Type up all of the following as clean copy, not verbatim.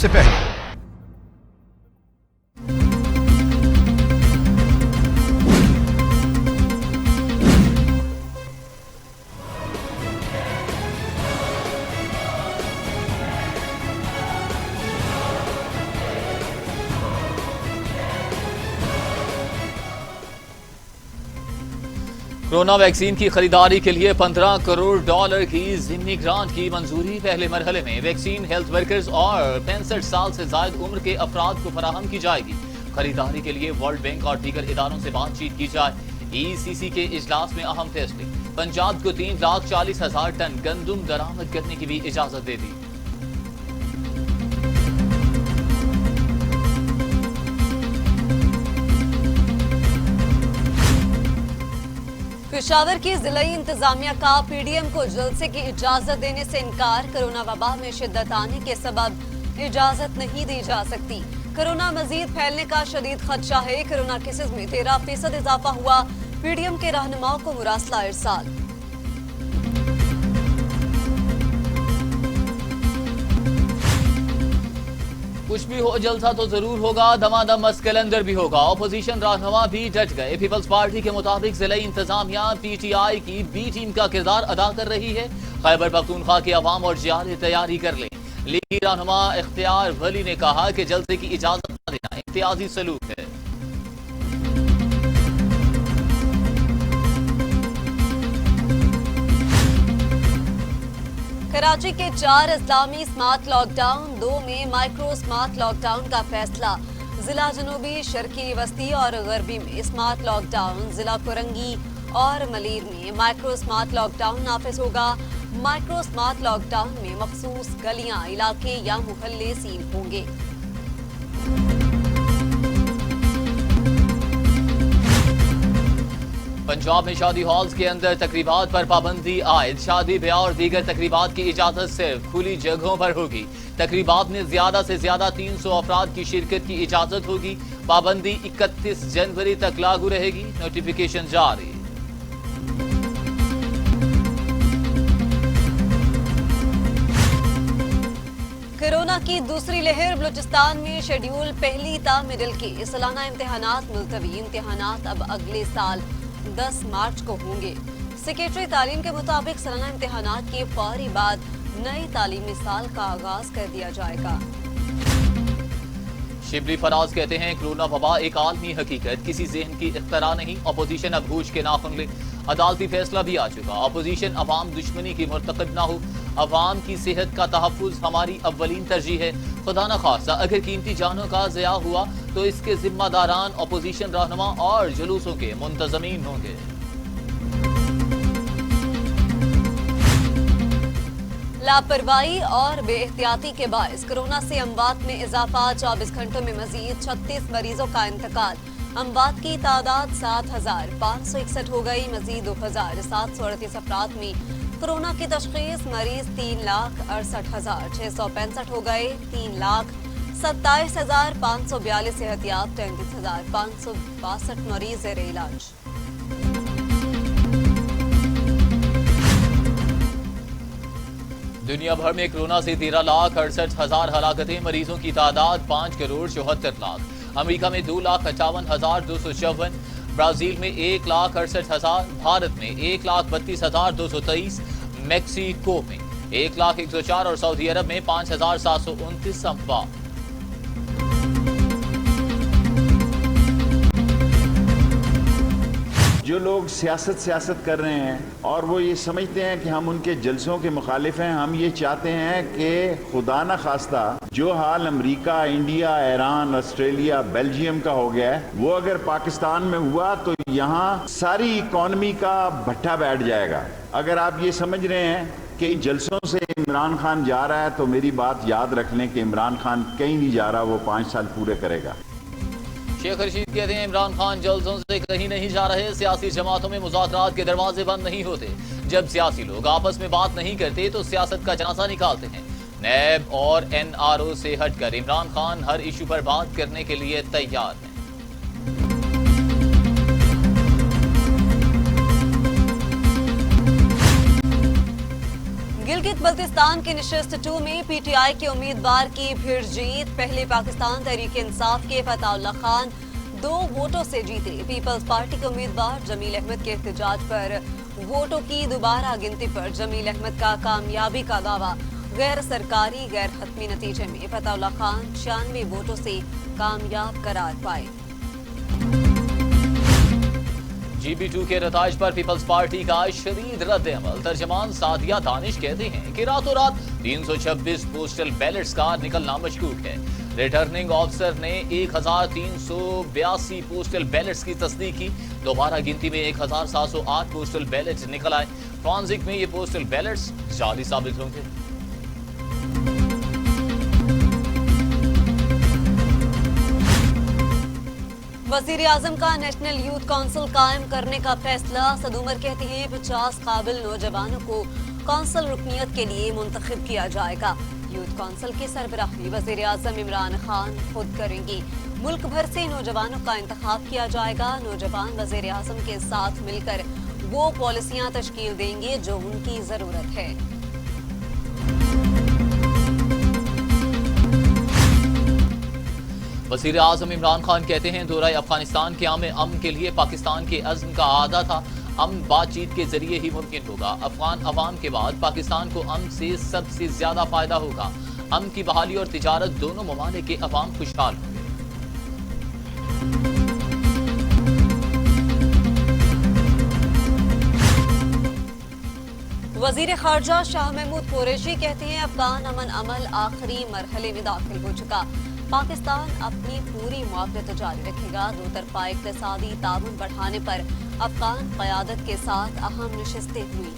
سے پہلے corona vaccine کی خریداری کے لیے $15 کروڑ کی ضمنی گرانٹ کی منظوری پہلے مرحلے میں ویکسین ہیلتھ ورکرز اور 65 سال سے زائد عمر کے افراد کو فراہم کی جائے گی۔ خریداری کے لیے ورلڈ بینک اور دیگر اداروں سے بات چیت کی جائے۔ ECC کے اجلاس میں اہم فیصلے، پنجاب کو 3,40,000 ٹن گندم درآمد کرنے کی بھی اجازت دے دی۔ پشاور کی ضلعی انتظامیہ کا پی ڈی ایم کو جلسے کی اجازت دینے سے انکار۔ کورونا وبا میں شدت آنے کے سبب اجازت نہیں دی جا سکتی۔ کورونا مزید پھیلنے کا شدید خدشہ ہے۔ کورونا کیسز میں 13% اضافہ ہوا۔ پی ڈی ایم کے رہنماؤں کو مراسلہ ارسال۔ کچھ بھی ہو جلسہ تو ضرور ہوگا، دمادم مس کیلنڈر بھی ہوگا۔ اپوزیشن رہنما بھی ڈٹ گئے۔ پیپلز پارٹی کے مطابق ضلعی انتظامیہ پی ٹی آئی کی بی ٹیم کا کردار ادا کر رہی ہے۔ خیبر پختونخوا کے عوام اور جیالے تیاری کر لیں۔ لیگی رہنما اختیار ولی نے کہا کہ جلسے کی اجازت نہ دینا امتیازی سلوک ہے۔ کراچی کے 4 اسلامی سمارٹ لاک ڈاؤن، 2 میں مائکرو سمارٹ لاک ڈاؤن کا فیصلہ۔ ضلع جنوبی، شرقی، وسطی اور غربی میں سمارٹ لاک ڈاؤن، ضلع کورنگی اور ملیر میں مائکرو سمارٹ لاک ڈاؤن نافذ ہوگا۔ مائکرو سمارٹ لاک ڈاؤن میں مخصوص گلیاں، علاقے یا محلے سیل ہوں گے۔ پنجاب میں شادی ہالز کے اندر تقریبات پر پابندی عائد۔ شادی بیاہ اور دیگر تقریبات کی اجازت صرف کھلی جگہوں پر ہوگی۔ تقریبات میں زیادہ سے زیادہ 300 افراد کی شرکت کی اجازت ہوگی۔ پابندی 31 جنوری تک لاگو رہے گی۔ نوٹیفیکیشن جاری۔ کورونا کی دوسری لہر، بلوچستان میں شیڈیول پہلی تا مڈل کے سالانہ امتحانات ملتوی۔ امتحانات اب اگلے سال 10 مارچ کو ہوں گے۔ سیکریٹری تعلیم کے مطابق سالانہ امتحانات کے فوری بعد نئے تعلیمی سال کا آغاز کر دیا جائے گا۔ شبلی فراز کہتے ہیں کورونا وبا ایک عالمی حقیقت، کسی ذہن کی اختراع نہیں۔ اپوزیشن اب ہوش کے ناخن لے۔ عدالتی فیصلہ بھی آ چکا۔ اپوزیشن عوام دشمنی کی مرتکب نہ ہو۔ عوام کی صحت کا تحفظ ہماری اولین ترجیح ہے۔ خدا نخواستہ اگر قیمتی جانوں کا ضیاع ہوا تو اس کے ذمہ داران اپوزیشن رہنما اور جلوسوں کے منتظمین ہوں گے۔ لاپرواہی اور بے احتیاطی کے باعث کورونا سے اموات میں اضافہ۔ 24 گھنٹوں میں مزید 36 مریضوں کا انتقال۔ اموات کی تعداد 7,561 ہو گئی۔ مزید 2,738 افراد میں کورونا کی تشخیص۔ مریض 3,68,665 ہو گئے۔ 3,27,542 صحتیاب، 33,562 مریض زیر علاج۔ دنیا بھر میں کورونا سے 13,68,000 ہلاکتیں۔ مریضوں کی تعداد 5,74,00,000۔ امریکہ میں 2,58,254۔ برازیل میں 1,68,000۔ بھارت میں 1,32,223۔ میکسیکو میں 1,01,04 اور سعودی عرب میں 5,729 اموات۔ جو لوگ سیاست کر رہے ہیں اور وہ یہ سمجھتے ہیں کہ ہم ان کے جلسوں کے مخالف ہیں، ہم یہ چاہتے ہیں کہ خدا نہ خواستہ جو حال امریکہ، انڈیا، ایران، آسٹریلیا، بیلجیم کا ہو گیا ہے وہ اگر پاکستان میں ہوا تو یہاں ساری اکانومی کا بھٹا بیٹھ جائے گا۔ اگر آپ یہ سمجھ رہے ہیں کہ جلسوں سے عمران خان جا رہا ہے تو میری بات یاد رکھ لیں کہ عمران خان کہیں نہیں جا رہا، وہ 5 سال پورے کرے گا۔ شیخ رشید کہتے ہیں عمران خان جلسوں سے کہیں نہیں جا رہے۔ سیاسی جماعتوں میں مذاکرات کے دروازے بند نہیں ہوتے۔ جب سیاسی لوگ آپس میں بات نہیں کرتے تو سیاست کا جنازہ نکالتے ہیں۔ نیب اور NRO سے ہٹ کر عمران خان ہر ایشو پر بات کرنے کے لیے تیار ہیں۔ गिलगित बल्तिस्तान की नशिस्त 2 में पीटीआई के उम्मीदवार की फिर जीत। पहले पाकिस्तान तहरीक इंसाफ के फताउल्लाह खान 2 वोटों से जीते। पीपल्स पार्टी के उम्मीदवार जमील अहमद के एहतजाज पर वोटों की दोबारा गिनती पर जमील अहमद का कामयाबी का दावा। गैर सरकारी गैर हतमी नतीजे में फताउल्लाह खान 96 वोटों से कामयाब करार पाए। GB2 के नताइज पर पीपल्स पार्टी का शदीद रद्द-ए-अमल। तर्जमान सादिया दानिश कहते हैं कि रातों रात 326 पोस्टल बैलेट्स का निकलना मशकूक है। रिटर्निंग ऑफिसर ने 1382 पोस्टल बैलेट्स की तस्दीक की। दोबारा गिनती में 1708 पोस्टल बैलेट निकल आए। ट्रांजिट में ये पोस्टल बैलेट्स जाली साबित होंगे। वजीर आजम का नेशनल यूथ काउंसिल कायम करने का फैसला। सदुमर कहती हैं 50 काबिल नौजवानों को काउंसिल रुकनियत के लिए मुंतखब किया जाएगा। यूथ काउंसिल की सरबराही वजीर आजम इमरान खान खुद करेंगी। मुल्क भर से नौजवानों का इंतखाब किया जाएगा। नौजवान वजीर आजम के साथ मिलकर वो पॉलिसियां तश्कील देंगे जो उनकी जरूरत है। वज़ीर आज़म इमरान खान कहते हैं दौरा अफगानिस्तान के अमन के लिए पाकिस्तान के अज़्म का आदा था। अमन बातचीत के जरिए ही मुमकिन होगा। अफगान अवाम के बाद पाकिस्तान को अमन से सबसे ज्यादा फायदा होगा। अमन की बहाली और तिजारत दोनों ममालिक के अवाम खुशहाल होंगे। वजीर खारजा शाह महमूद कुरैशी कहते हैं अफगान अमन अमल आखिरी मरहले में दाखिल हो चुका। पाकिस्तान अपनी पूरी मुआवजत जारी रखेगा। दो तरफा इक्तिसादी ताउन बढ़ाने पर अफगान क़यादत के साथ अहम नशिस्तें हुई।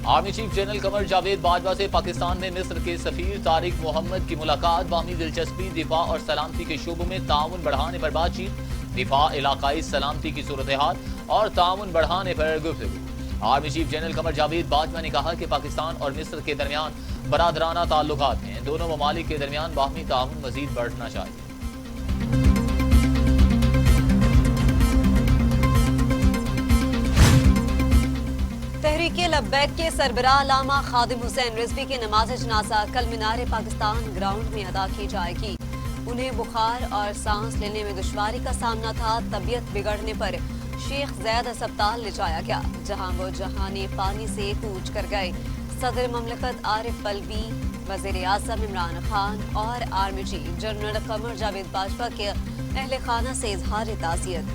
Army chief general Qamar Javed Bajwa से पाकिस्तान में मिस्र के सफीर तारिक मोहम्मद की मुलाकात। बाहमी दिलचस्पी, दिफा और सलामती के शोबों में ताउन बढ़ाने पर बातचीत। दिफा, इलाकाई सलामती की सूरत हाल और ताउन बढ़ाने पर गुफ्तगू। Army chief general Qamar Javed Bajwa ने कहा कि पाकिस्तान और मिस्र के दरमियान बरादराना ताल्लुकात हैं। दोनों ममालिक के दरमियान बाहमी ताउन मजीद बढ़ना चाहिए। तहरीके लब्बैक के सरबराह अल्लामा खादिम हुसैन रिजवी की नमाज जनाजा कल मीनार पाकिस्तान ग्राउंड में अदा की जाएगी। उन्हें बुखार और सांस लेने में दुश्वारी का सामना था। तबीयत बिगड़ने पर शेख ज़ैद अस्पताल ले जाया गया, जहां वो जहाने पानी से कूच कर गए। सदर ममलकत आरिफ अलवी, वज़ीर आज़म इमरान खान और army chief general Qamar Javed Bajwa के अहले खाना से इजहार ताज़ियत।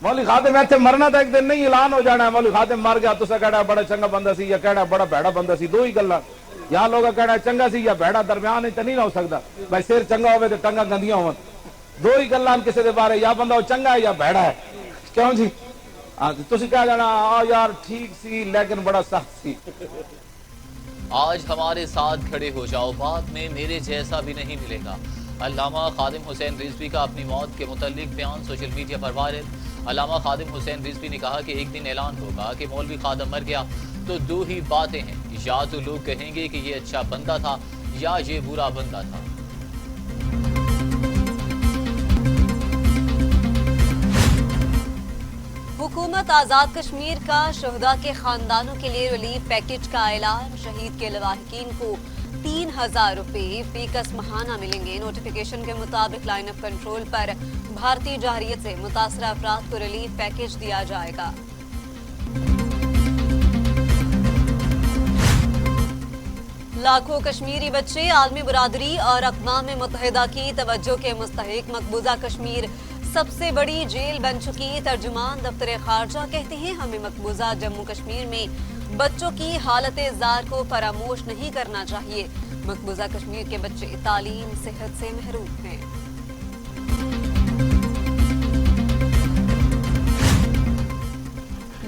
मौलवी खादिम इत्थे मरना तो एक दिन नहीं, ऐलान हो जाना मौलवी खादिम मर गया। तुसा कहना बड़ा चंगा बंदा सी या कहना बड़ा भैड़ा बंदा सी, दो ही गल्लां। यहाँ लोग कहना चंगा सी या भैड़ा, दरम्यान तो नहीं हो सकता। भाई सिर चंगा होवे तो टंगा गंदियां होवन, दो ही गल्लां किसी के बारे, या बंदा चंगा है या भैड़ा है। क्यों जी? हाँ, तुसी कह जाना आ यार ठीक सी लेकिन बड़ा सख्त सी। आज हमारे साथ खड़े हो जाओ, बाद में मेरे जैसा भी नहीं मिलेगा। अल्लामा खादिम हुसैन रिजवी का अपनी मौत के मुतालिक बयान सोशल मीडिया पर वायरल। अल्लामा खादिम हुसैन रिजवी ने कहा कि एक दिन ऐलान होगा कि मौलवी खादिम मर गया तो दो ही बातें हैं, या तो लोग कहेंगे कि ये अच्छा बंदा था या ये बुरा बंदा था। हुकूमत आज़ाद कश्मीर का शहदा के खानदानों के लिए रिलीफ पैकेज का ऐलान। शहीद के लवाहिकीन को 3000 रुपये फीकस महाना मिलेंगे। नोटिफिकेशन के मुताबिक लाइन ऑफ कंट्रोल पर भारतीय जारियत से मुतासरा अफराद को रिलीफ पैकेज दिया जाएगा। लाखों कश्मीरी बच्चे आलमी बरादरी और अक़वाम मुत्तहिदा की तवज्जो के मुस्तहिक। मकबूजा कश्मीर सबसे बड़ी जेल बन चुकी। तर्जुमान दफ्तर खारजा कहते हैं हमें मकबूजा जम्मू कश्मीर में बच्चों की हालत ज़ार को फरामोश नहीं करना चाहिए। मकबूजा कश्मीर के बच्चे तालीम सेहत से महरूम हैं।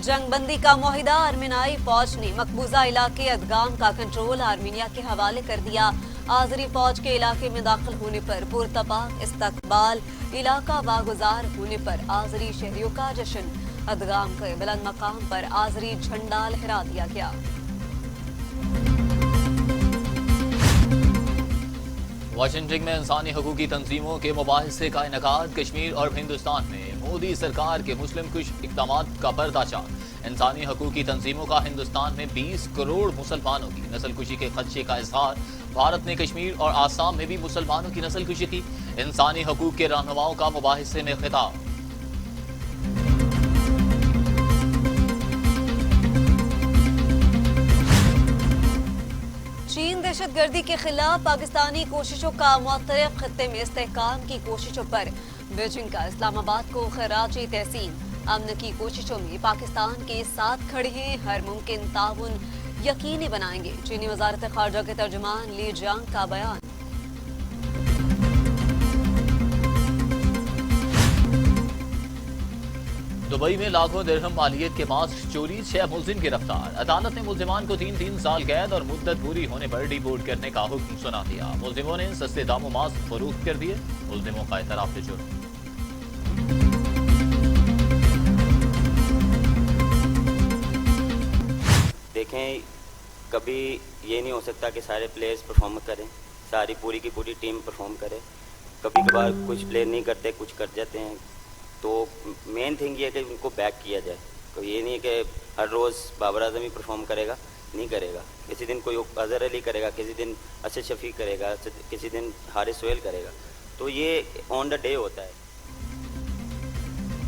जंगबंदी का मुआहिदा। आर्मीनियाई फौज ने मकबूजा इलाके अदगाम का कंट्रोल आर्मीनिया के हवाले कर दिया। आज़री फौज के इलाके में दाखिल होने पर पुरतपाक इस्तकबाल। इलाका बागुजार होने पर आज़री शहरियों का जश्न। अदगाम के बुलंद मकाम पर आज़री झंडा लहरा दिया गया। वाशिंगटन में इंसानी हकूकी तंजीमों के मुबाहिसे का इनेकाद। कश्मीर और हिंदुस्तान में मोदी सरकार के मुस्लिम कुश इक़दामात का पर्दाचार। इंसानी हकूक़ की तंजीमों का हिंदुस्तान में 20 करोड़ मुसलमानों की नस्ल कुशी के खदशे का इजहार। भारत ने कश्मीर और आसाम में भी मुसलमानों की नस्ल कुशी की। इंसानी हकूक़ के रहनुमाओं का मुबाहिसे में खिताब। चीन दहशतगर्दी के खिलाफ पाकिस्तानी कोशिशों का मुख्तलिफ खित्ते में इस्तेहकाम की कोशिशों पर बीजिंग का इस्लामाबाद को खराजी तहसीन। अमन की कोशिशों में पाकिस्तान के साथ खड़े हैं, हर मुमकिन ताउन यकीनी बनाएंगे। चीनी वजारत खारजा के तर्जुमान ली जियांग का बयान। दुबई में लाखों दिरहम मालियत के मास्क चोरी, 6 मुलजिम गिरफ्तार। अदालत ने मुलजिमान को 3-3 साल कैद और मुद्दत पूरी होने पर डिपोर्ट करने का हुक्म सुना दिया। मुलजिमों ने सस्ते दामों मास्क फरोख्त कर दिए। मुलजिमों का एतराफ जुर्म। देखें, कभी ये नहीं हो सकता कि सारे प्लेयर्स परफॉर्म करें, सारी पूरी की पूरी टीम परफॉर्म करे। कभी कभार कुछ प्लेयर नहीं करते, कुछ कर जाते हैं। तो मेन थिंग ये है कि उनको बैक किया जाए। तो ये नहीं है कि हर रोज़ बाबर आजम ही परफॉर्म करेगा, नहीं करेगा। किसी दिन कोई अजहर अली करेगा, किसी दिन असद शफी करेगा, किसी दिन हारिस सोहेल करेगा। तो ये ऑन द डे होता है।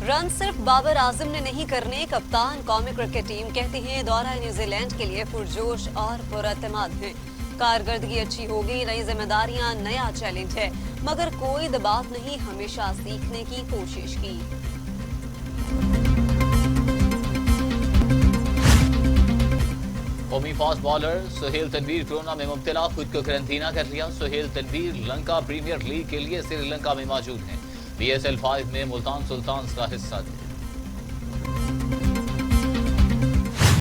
रन सिर्फ बाबर आजम ने नहीं करने, कप्तान कौमी क्रिकेट टीम कहते हैं दौरा न्यूजीलैंड के लिए पुरजोश और पुरअतमाद हैं। कारकर्दगी अच्छी होगी, नई जिम्मेदारियां, नया चैलेंज है, मगर कोई दबाव नहीं, हमेशा सीखने की कोशिश की। कौमी fast bowler Sohail Tanveer corona में मुब्तला, खुद को क्वारंटीना कर लिया। सुहेल तनवीर लंका प्रीमियर लीग के लिए श्रीलंका में मौजूद हैं। PSL 5 में मुल्तान सुल्तान्स का हिस्सा थे।